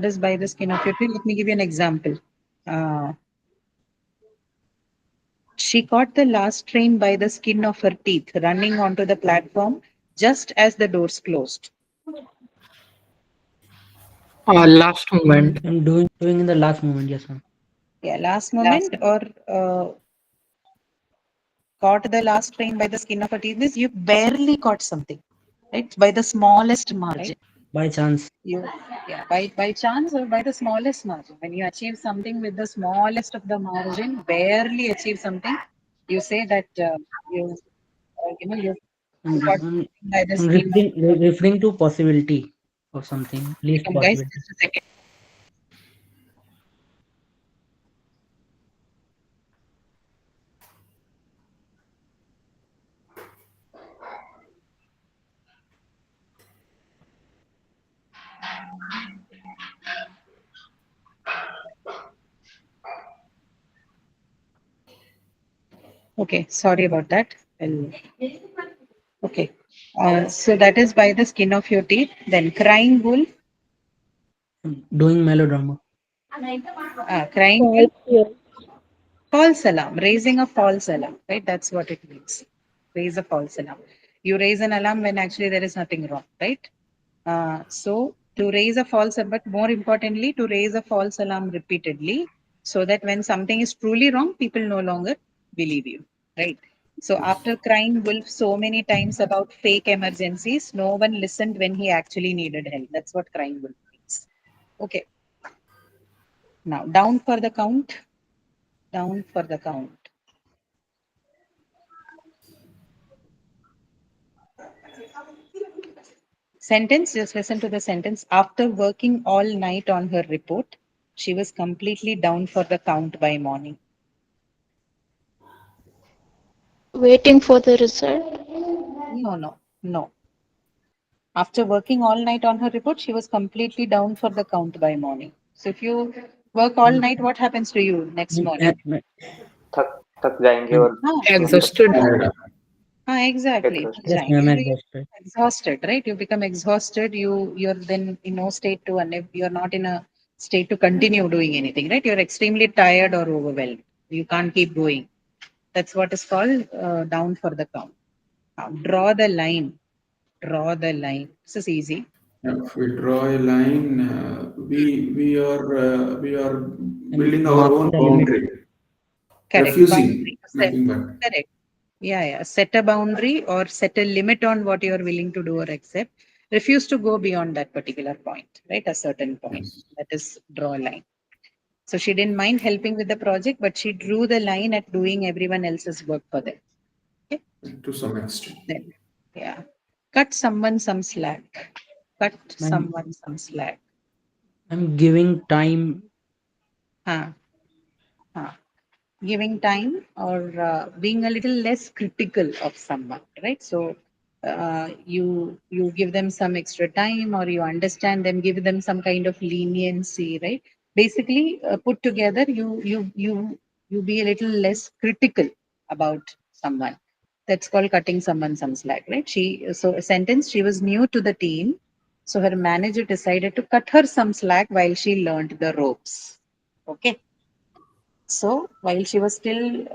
does by the skin of your teeth? Let me give you an example. She caught the last train by the skin of her teeth, running onto the platform just as the doors closed. Last moment. I'm doing in the last moment. Yes, ma'am. Yeah, last moment or caught the last train by the skin of her teeth is you barely caught something, right? By the smallest margin. By chance. By chance or by the smallest margin. When you achieve something with the smallest of the margin, barely achieve something, you say that you I'm, got I'm, by the I'm skin of referring to possibility or something. Least Guys, possibility. just a second. Okay, sorry about that. Okay. So that is by the skin of your teeth. Then crying wolf. Doing melodrama. Crying wolf. False alarm, raising a false alarm, right? That's what it means. Raise a false alarm. You raise an alarm when actually there is nothing wrong, right? So to raise a false, but more importantly, to raise a false alarm repeatedly, so that when something is truly wrong, people no longer believe you, right? So after crying wolf so many times about fake emergencies, no one listened when he actually needed help. That's what crying wolf means. Okay. Now down for the count. Down for the count. Sentence, just listen to the sentence. After working all night on her report, she was completely down for the count by morning. Waiting for the result. No. After working all night on her report, she was completely down for the count by morning. So if you work all night, what happens to you next morning? थक थक जाएंगे और Exhausted. Exactly. Exhausted. Yes, ma'am, exhausted. Exhausted, right? You become exhausted. You're then in no state to, you're not in a state to continue doing anything, right? You're extremely tired or overwhelmed. You can't keep going. That's what is called down for the count. Now, draw the line. Draw the line. This is easy. If we draw a line, we are building our own the limit. boundary, Correct. refusing Boundary. nothing but. Correct. Yeah. Set a boundary or set a limit on what you are willing to do or accept. Refuse to go beyond that particular point, right? A certain point. Yes. That is draw a line. So she didn't mind helping with the project, but she drew the line at doing everyone else's work for them. Okay? To some extent. Then, yeah. Cut someone some slack. Cut Ma'am. someone some slack. I'm giving time. Giving time or being a little less critical of someone, right? So you give them some extra time or you understand them, give them some kind of leniency, right? Basically, put together, you be a little less critical about someone. That's called cutting someone some slack, right? So a sentence, she was new to the team, so her manager decided to cut her some slack while she learned the ropes. Okay. So while she was still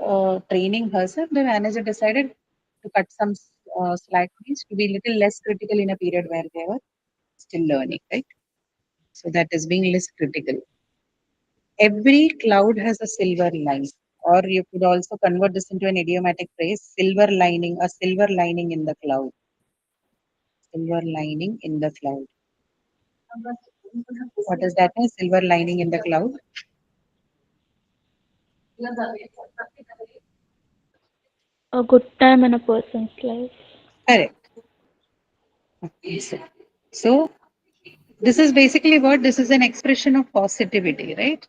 training herself, the manager decided to cut some slack, means to be a little less critical in a period where they were still learning, right? So that is being less critical. Every cloud has a silver line, or you could also convert this into an idiomatic phrase: silver lining, a silver lining in the cloud. Silver lining in the cloud. What does that mean? Silver lining in the cloud. A good time in a person's life. Correct. Okay, so this is basically what this is an expression of positivity, right?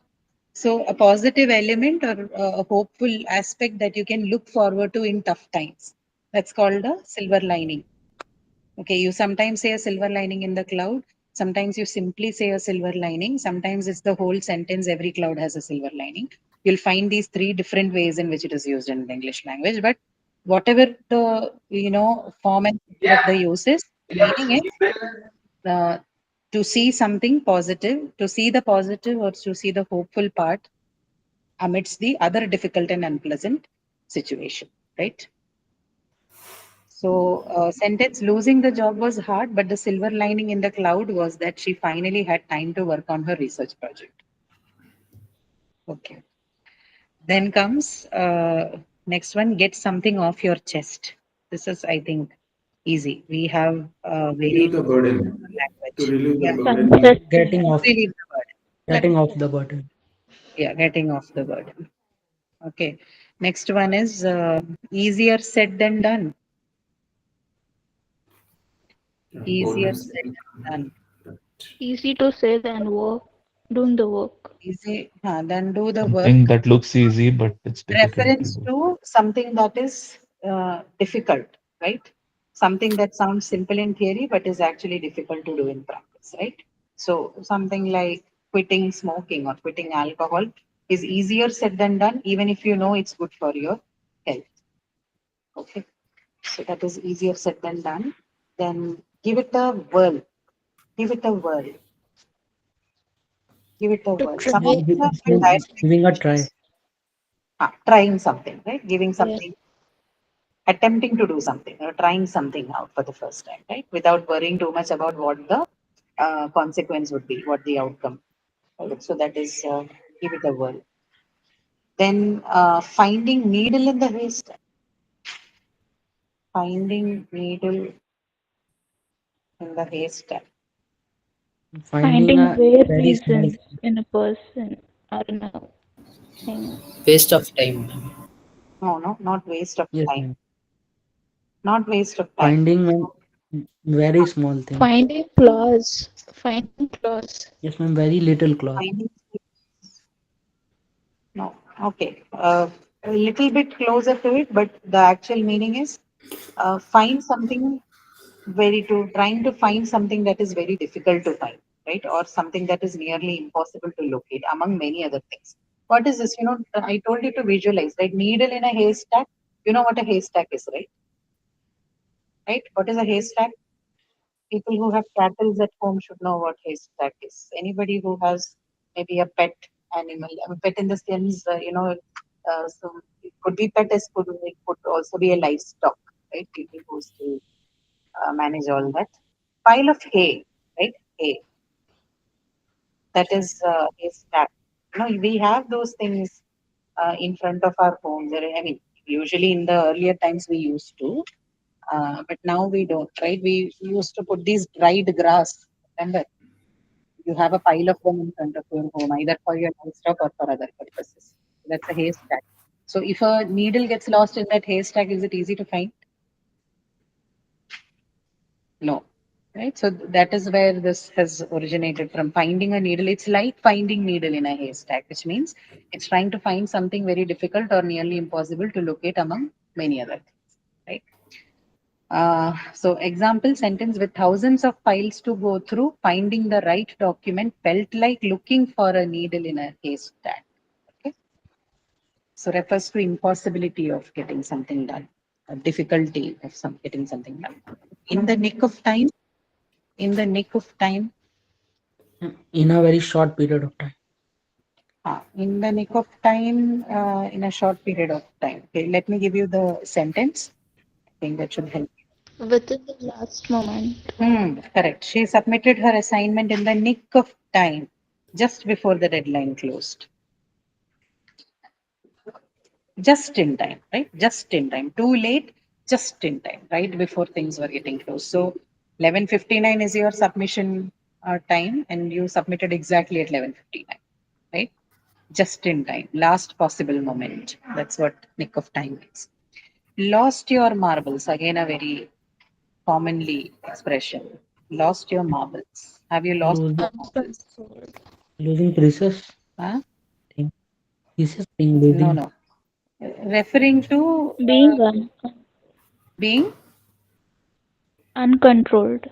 So a positive element or a hopeful aspect that you can look forward to in tough times. That's called a silver lining. Okay, you sometimes say a silver lining in the cloud. Sometimes you simply say a silver lining. Sometimes it's the whole sentence, every cloud has a silver lining. You'll find these three different ways in which it is used in the English language. But whatever the form and of the use is, meaning is to see something positive, to see the positive or to see the hopeful part amidst the other difficult and unpleasant situation, right? So, sentence, losing the job was hard, but the silver lining in the cloud was that she finally had time to work on her research project. Okay. Then comes next one, get something off your chest. This is, I think, easy. We have very Relieve the burden. To language. relieve Yeah. the burden. Getting off. Relieve the burden. Getting off the burden. Yeah, getting off the burden. Okay. Next one is easier said than done. Yeah, Easier bonus. said than done. Easy to say than doing the work. Easy, then do the work. Something that looks easy, but it's difficult to Reference do. to something that is difficult, right? Something that sounds simple in theory but is actually difficult to do in practice, right? So something like quitting smoking or quitting alcohol is easier said than done, even if you know it's good for your health. Okay, so that is easier said than done. Then give it a whirl. Give it a whirl. Give it a To whirl. try. Some of the Giving a try. trying something, right? Giving Yeah. something, attempting to do something or trying something out for the first time, right? Without worrying too much about what the consequence would be, what the outcome. Right? So that is give it a whirl. Then finding needle in the haystack. Finding needle in the haystack. Finding a Rare very small reasons in a person or in a thing. Waste of time. No, not waste of yes, time. ma'am. Not waste of time. Finding a very small thing. Finding flaws. Finding flaws. Yes, ma'am. Very little clause. Finding no. Okay. A little bit closer to it, but the actual meaning is find something trying to find something that is very difficult to find, right? Or something that is nearly impossible to locate, among many other things. What is this? I told you to visualize, right? Needle in a haystack. You know what a haystack is, right? Right? What is a haystack? People who have cattle at home should know what haystack is. Anybody who has maybe a pet animal, a pet in the sense, so it could be pet as it could also be a livestock, right? People who still manage all that. Pile of hay, right? Hay. That is haystack. We have those things in front of our homes. I mean, usually in the earlier times we used to, but now we don't, right? We used to put these dried grass. Remember, you have a pile of them in front of your home, either for your livestock or for other purposes. That's a haystack. So if a needle gets lost in that haystack, is it easy to find? No. Right? So that is where this has originated from. Finding a needle. It's like finding needle in a haystack, which means it's trying to find something very difficult or nearly impossible to locate among many other things. Right? So example sentence: with thousands of files to go through, finding the right document felt like looking for a needle in a haystack. Okay. So refers to impossibility of getting something done, a difficulty of getting something done. In the nick of time. In the nick of time. In a very short period of time. In the nick of time, in a short period of time. Okay, let me give you the sentence. I think that should help. Within the last moment. Correct. She submitted her assignment in the nick of time, just before the deadline closed. Just in time, right? Just in time. Too late, just in time, right? Before things were getting close. So 11:59 is your submission time, and you submitted exactly at 11:59, right? Just in time, last possible moment. That's what nick of time is. Lost your marbles. Again, a very commonly expression. Lost your marbles. Have you lost your marbles? Losing pieces. Huh? Pieces being losing. No. Referring to being Uncontrolled.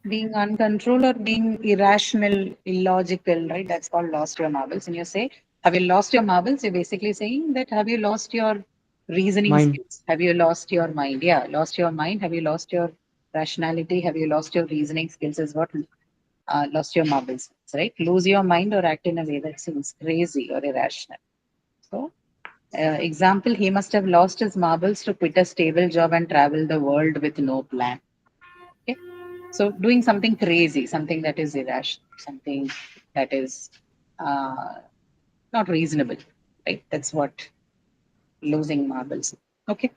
being uncontrolled or being irrational, illogical, right? That's called lost your marbles. And you say, have you lost your marbles? You're basically saying that have you lost your reasoning Mind. skills? Have you lost your mind? Yeah, lost your mind. Have you lost your rationality? Have you lost your reasoning skills? Is what lost your marbles, right? Lose your mind or act in a way that seems crazy or irrational. So, example, he must have lost his marbles to quit a stable job and travel the world with no plan. Okay. So doing something crazy, something that is irrational, something that is not reasonable, right? That's what losing marbles. Okay.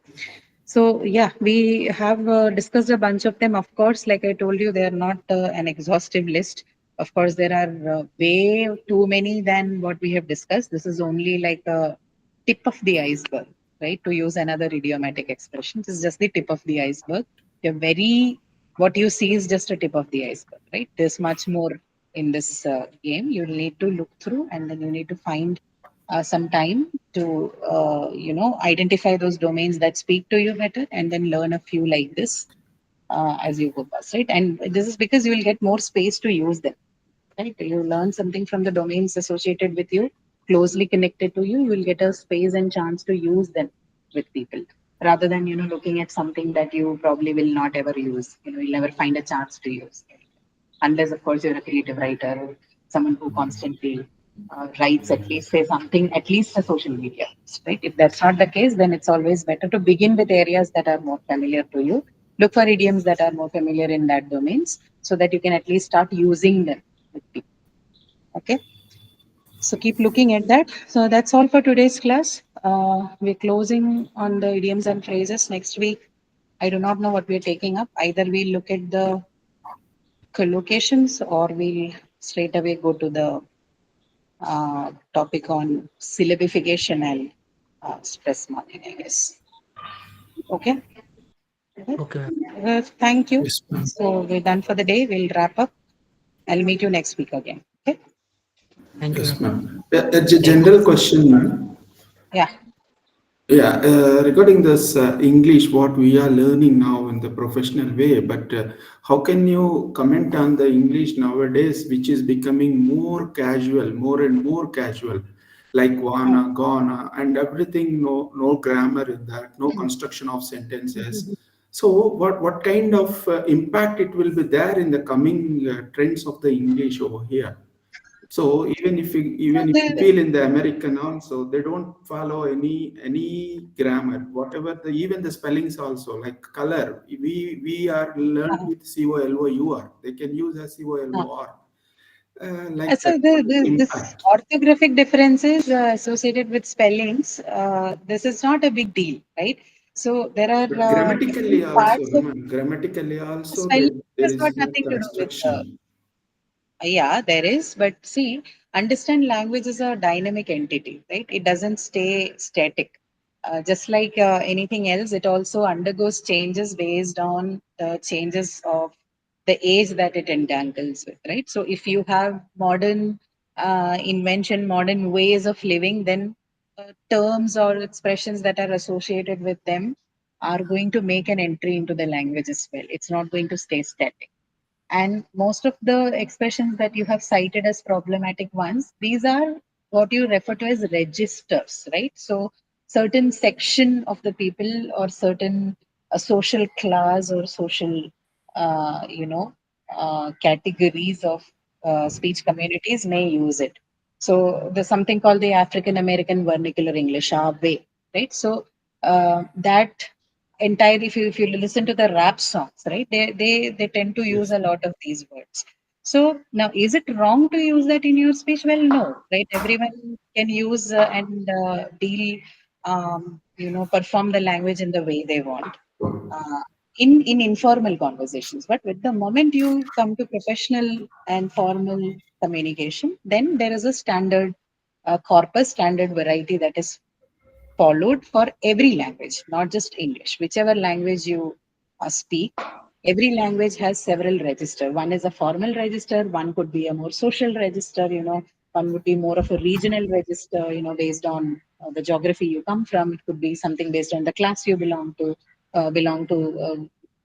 So yeah, we have discussed a bunch of them. Of course, like I told you, they are not an exhaustive list. Of course, there are way too many than what we have discussed. This is only like a tip of the iceberg, right? To use another idiomatic expression, this is just the tip of the iceberg. You're very what you see is just a tip of the iceberg, right? There's much more in this game. You need to look through, and then you need to find some time to, identify those domains that speak to you better, and then learn a few like this as you go past, right? And this is because you will get more space to use them, right? You learn something from the domains associated with you, closely connected to you. You will get a space and chance to use them with people, rather than looking at something that you probably will not ever use. You'll never find a chance to use, unless of course you're a creative writer or someone who constantly writes, at least say something, at least a social media, right? If that's not the case, then it's always better to begin with areas that are more familiar to you. Look for idioms that are more familiar in that domains, so that you can at least start using them with people. Okay, so keep looking at that. So that's all for today's class. We're closing on the idioms and phrases. Next week, I do not know what we're taking up. Either we'll look at the collocations, or we'll straight away go to the topic on syllabification and stress marking, I guess. Okay. Okay. Thank you. Yes, ma'am. So we're done for the day. We'll wrap up. I'll meet you next week again. Okay. Thank you. Yes, ma'am. A general question, ma'am. Yeah. Yeah, regarding this English, what we are learning now in the professional way, but how can you comment on the English nowadays, which is becoming more casual, more and more casual, like wanna, gonna, and everything, no grammar in that, no construction of sentences. So, what kind of impact it will be there in the coming trends of the English over here? So even if you feel in the American also, they don't follow any grammar, whatever even the spellings also, like color. We are learned with COLOUR. They can use as COLOR. Like So that. this Impact. orthographic differences associated with spellings, this is not a big deal, right? So there are But grammatically different also, parts of grammatically also, spelling. there Has got is a nothing to do with construction. yeah, there is, but see, understand language is a dynamic entity, right? It doesn't stay static. Just like anything else, it also undergoes changes based on the changes of the age that it entangles with, right? So if you have modern invention, modern ways of living, then terms or expressions that are associated with them are going to make an entry into the language as well. It's not going to stay static. And most of the expressions that you have cited as problematic ones, these are what you refer to as registers, right? So certain section of the people, or certain social class or social, categories of speech communities may use it. So there's something called the African American Vernacular English, AVE, right? So that entirely, if you listen to the rap songs, right, they tend to use Yes. a lot of these words. So now, is it wrong to use that in your speech? Well, no, right? Everyone can use and deal, perform the language in the way they want, uh, in informal conversations. But with the moment you come to professional and formal communication, then there is a standard corpus, standard variety that is followed for every language, not just English. Whichever language you speak, every language has several register. One is a formal register, one could be a more social register, one would be more of a regional register, based on the geography you come from. It could be something based on the class you belong to,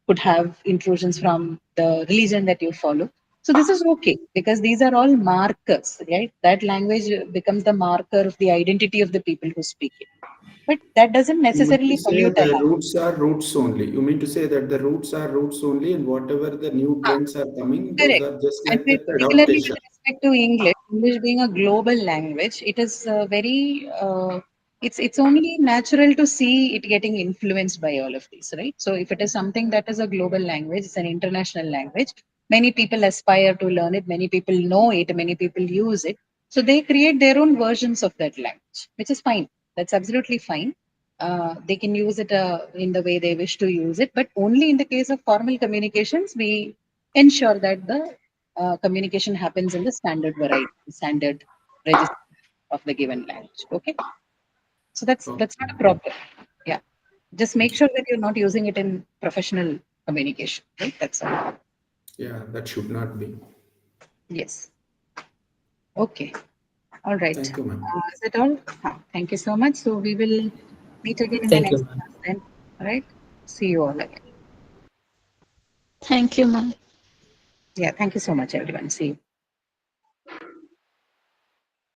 could have intrusions from the religion that you follow. So this is okay, because these are all markers, right? That language becomes the marker of the identity of the people who speak it. But that doesn't You mean to necessarily say pollute a the language. roots are roots only. You mean to say that the roots are roots only, and whatever the new Ah, trends are coming, those correct. are just And like that particularly adaptation. with respect to English, English being a global language, it is very, it's only natural to see it getting influenced by all of these, right? So if it is something that is a global language, it's an international language, many people aspire to learn it, many people know it, many people use it. So they create their own versions of that language, which is fine. That's absolutely fine. They can use it in the way they wish to use it, but only in the case of formal communications, we ensure that the communication happens in the standard variety, standard register of the given language. Okay, so that's Okay. not a problem. Yeah, just make sure that you're not using it in professional communication, right? That's all. Yeah, that should not be. Yes. Okay. All right. Thank you, ma'am. Is that all? Thank you so much. So we will meet again in the Thank you, next ma'am. class then. All right. See you all again. Thank you, ma'am. Yeah. Thank you so much, everyone. See you.